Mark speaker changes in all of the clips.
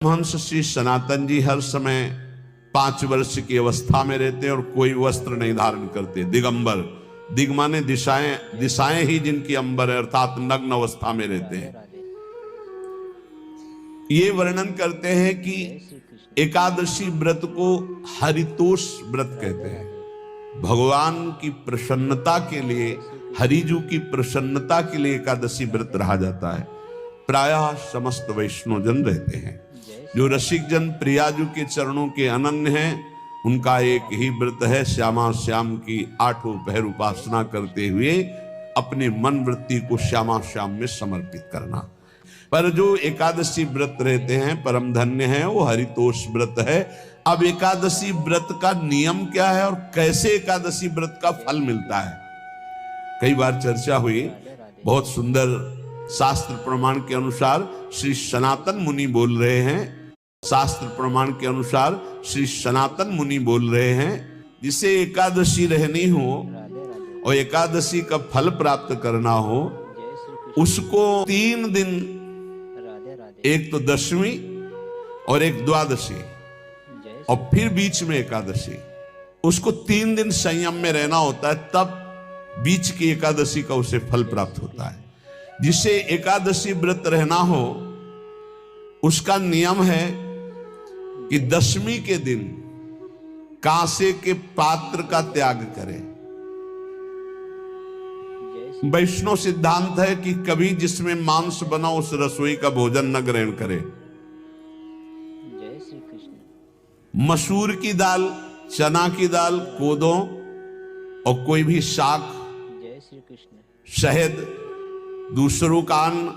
Speaker 1: हंस श्री सनातन जी हर समय 5 वर्ष की अवस्था में रहते हैं और कोई वस्त्र नहीं धारण करते, दिगंबर। दिग माने दिशाएं, दिशाएं ही जिनकी अंबर है, अर्थात नग्न अवस्था में रहते हैं। ये वर्णन करते हैं कि एकादशी व्रत को हरितोष व्रत कहते हैं। भगवान की प्रसन्नता के लिए, हरिजू की प्रसन्नता के लिए एकादशी व्रत रहा जाता है। प्रायः समस्त वैष्णव जन रहते हैं। जो रसिक जन प्रियाजू के चरणों के अनन्य हैं, उनका एक ही व्रत है, श्यामा श्याम की 8 पहर उपासना करते हुए अपने मन वृत्ति को श्यामा श्याम में समर्पित करना। पर जो एकादशी व्रत रहते हैं परम धन्य है, वो हरितोष व्रत है। अब एकादशी व्रत का नियम क्या है और कैसे एकादशी व्रत का फल मिलता है, कई बार चर्चा हुई। बहुत सुंदर शास्त्र प्रमाण के अनुसार श्री सनातन मुनि बोल रहे हैं, शास्त्र प्रमाण के अनुसार श्री सनातन मुनि बोल रहे हैं, जिसे एकादशी रहनी हो और एकादशी का फल प्राप्त करना हो, उसको 3 दिन, एक तो दशमी और एक द्वादशी और फिर बीच में एकादशी, उसको 3 दिन संयम में रहना होता है, तब बीच की एकादशी का उसे फल प्राप्त होता है। जिसे एकादशी व्रत रहना हो उसका नियम है कि दशमी के दिन कांसे के पात्र का त्याग करें। वैष्णव सिद्धांत है कि कभी जिसमें मांस बना उस रसोई का भोजन न ग्रहण करे। मसूर की दाल, चना की दाल, कोदों और कोई भी शाक, शहद, दूसरों का अन्न,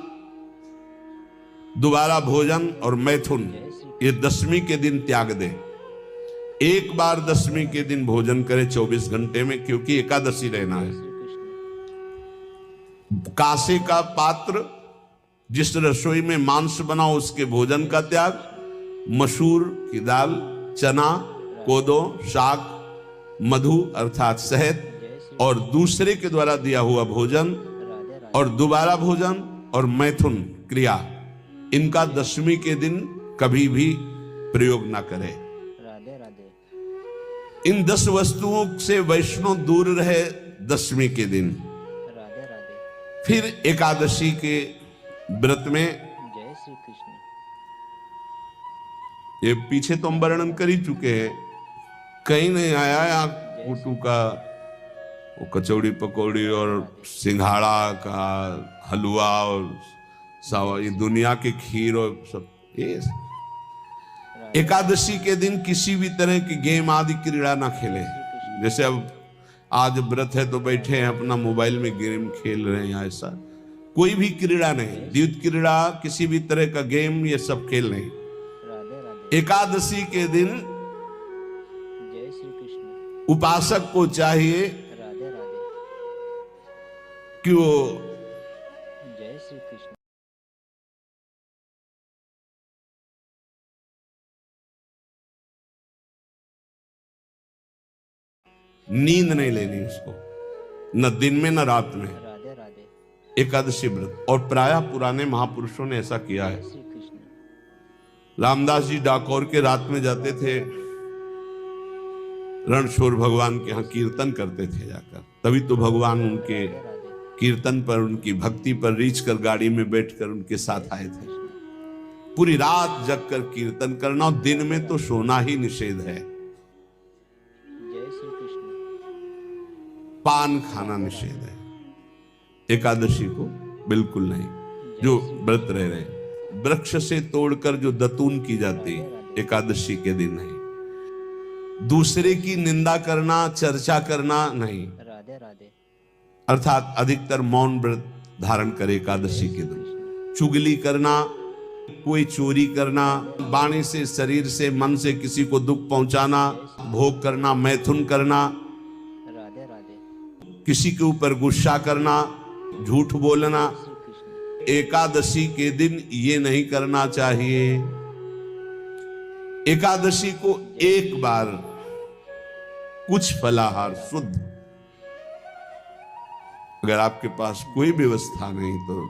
Speaker 1: दोबारा भोजन और मैथुन, ये दशमी के दिन त्याग दे। एक बार दशमी के दिन भोजन करे 24 घंटे में, क्योंकि एकादशी रहना है। कांसे का पात्र, जिस रसोई में मांस बना उसके भोजन का त्याग, मसूर की दाल, चना, कोदो, शाक, मधु अर्थात शहद और दूसरे के द्वारा दिया हुआ भोजन और दोबारा भोजन और मैथुन क्रिया, इनका दशमी के दिन कभी भी प्रयोग ना करें। इन 10 वस्तुओं से वैष्णव दूर रहे दशमी के दिन। फिर एकादशी के व्रत में, ये पीछे तो हम वर्णन कर ही चुके हैं, कहीं नहीं आया यहाँ कुटू का वो कचौड़ी पकौड़ी और सिंघाड़ा का हलवा और ये दुनिया के खीर और सब। ये एकादशी के दिन किसी भी तरह की गेम आदि क्रीड़ा ना खेलें। जैसे अब आज व्रत है तो बैठे हैं अपना मोबाइल में गेम खेल रहे हैं, ऐसा कोई भी क्रीड़ा नहीं, द्यूत क्रीड़ा, किसी भी तरह का गेम, ये सब खेल नहीं। एकादशी के दिन उपासक को चाहिए कि वो नींद नहीं लेनी उसको, न दिन में न रात में। एकादशी व्रत, और प्रायः पुराने महापुरुषों ने ऐसा किया है। रामदास जी डाकोर के रात में जाते थे, रणछोड़ भगवान के यहाँ कीर्तन करते थे जाकर, तभी तो भगवान उनके कीर्तन पर, उनकी भक्ति पर रीछ कर गाड़ी में बैठकर उनके साथ आए थे। पूरी रात जगकर कीर्तन करना, और दिन में तो सोना ही निषेध है। पान खाना निषेध है, एकादशी को बिल्कुल नहीं। जो व्रत रह रहे, वृक्ष से तोड़कर जो दतून की जाती एकादशी के दिन नहीं। दूसरे की निंदा करना, चर्चा करना नहीं, अर्थात अधिकतर मौन व्रत धारण करे एकादशी के दिन। चुगली करना, कोई चोरी करना, वाणी से, शरीर से, मन से किसी को दुख पहुंचाना, भोग करना, मैथुन करना, किसी के ऊपर गुस्सा करना, झूठ बोलना, एकादशी के दिन ये नहीं करना चाहिए। एकादशी को एक बार कुछ फलाहार शुद्ध, अगर आपके पास कोई व्यवस्था नहीं तो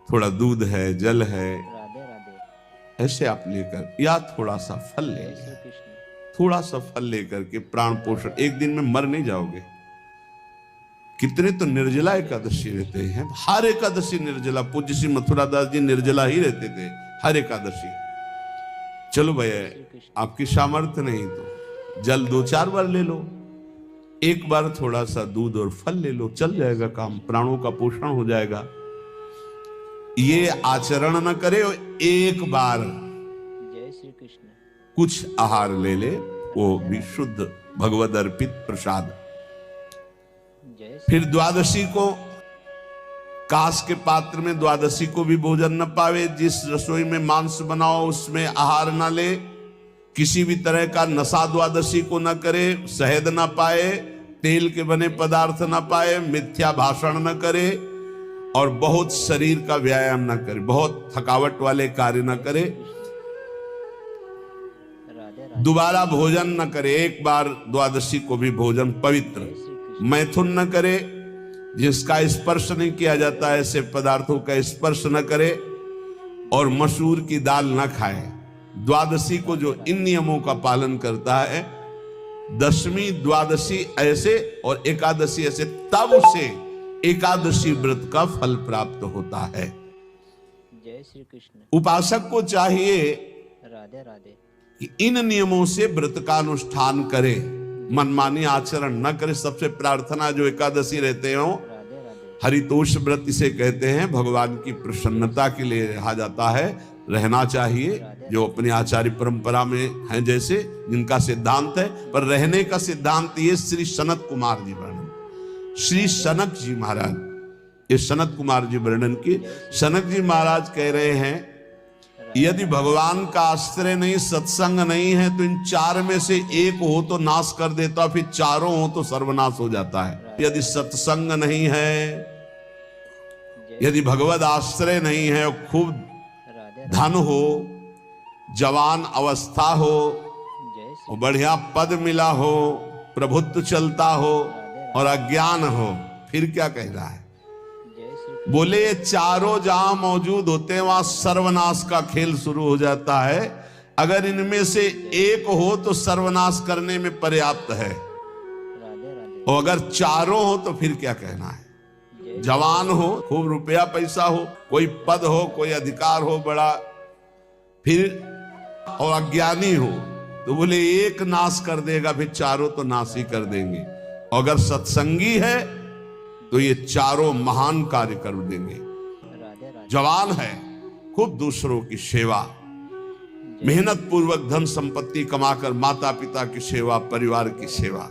Speaker 1: थोड़ा दूध है, जल है, ऐसे आप लेकर या थोड़ा सा फल ले लिया, थोड़ा सा फल लेकर के प्राण पोषण, एक दिन में मर नहीं जाओगे। कितने तो निर्जला एकादशी रहते हैं, हर एकादशी निर्जला। पूज्य श्री मथुरा दास जी निर्जला ही रहते थे हर एकादशी। चलो भैया आपकी सामर्थ्य नहीं तो जल 2-4 बार ले लो, एक बार थोड़ा सा दूध और फल ले लो, चल जाएगा काम, प्राणों का पोषण हो जाएगा। ये आचरण न करे और एक बार
Speaker 2: जय श्री कृष्ण
Speaker 1: कुछ आहार ले ले, वो भी शुद्ध भगवद अर्पित प्रसाद। फिर द्वादशी को कांस के पात्र में द्वादशी को भी भोजन न पावे। जिस रसोई में मांस बनाओ उसमें आहार न ले, किसी भी तरह का नशा द्वादशी को न करे, शहद न पाए, तेल के बने पदार्थ न पाए, मिथ्या भाषण न करे और बहुत शरीर का व्यायाम न करे, बहुत थकावट वाले कार्य न करे, दोबारा भोजन न करे, एक बार द्वादशी को भी भोजन पवित्र, मैथुन न करे, जिसका स्पर्श नहीं किया जाता है ऐसे पदार्थों का स्पर्श न करे, और मसूर की दाल न खाए। द्वादशी को जो इन नियमों का पालन करता है, दशमी द्वादशी ऐसे और एकादशी ऐसे, तब उसे एकादशी व्रत का फल प्राप्त होता है।
Speaker 2: जय श्री कृष्ण।
Speaker 1: उपासक को चाहिए
Speaker 2: राधे राधे
Speaker 1: कि इन नियमों से व्रत का अनुष्ठान करे, मनमानी आचरण न करे। सबसे प्रार्थना जो एकादशी रहते हो,
Speaker 2: राधे राधे
Speaker 1: हरितोष व्रत इसे कहते हैं, भगवान की प्रसन्नता के लिए रहा जाता है, रहना चाहिए। जो अपनी आचार्य परंपरा में हैं, जैसे जिनका सिद्धांत है, पर रहने का सिद्धांत ये श्री सनत कुमार जी वर्णन, श्री सनक जी महाराज, ये सनत कुमार जी वर्णन की। सनक जी महाराज कह रहे हैं, यदि भगवान का आश्रय नहीं, सत्संग नहीं है, तो इन 4 में से एक हो तो नाश कर देता, फिर चारों हो तो सर्वनाश हो जाता है। यदि सत्संग नहीं है, यदि भगवद आश्रय नहीं है, और खूब धन हो, जवान अवस्था हो, और बढ़िया पद मिला हो, प्रभुत्व चलता हो, और अज्ञान हो, फिर क्या कह रहा है? बोले ये चारों जहां मौजूद होते हैं वहां सर्वनाश का खेल शुरू हो जाता है। अगर इनमें से एक हो तो सर्वनाश करने में पर्याप्त है, और अगर चारों हो तो फिर क्या कहना है? जवान हो, खूब रुपया पैसा हो, कोई पद हो, कोई अधिकार हो बड़ा, फिर और अज्ञानी हो, तो बोले एक नाश कर देगा, फिर चारों तो नाश ही कर देंगे। और अगर सत्संगी है तो ये चारों महान कार्य कर देंगे। जवान है, खूब दूसरों की सेवा, मेहनत पूर्वक धन संपत्ति कमाकर माता पिता की सेवा, परिवार की सेवा,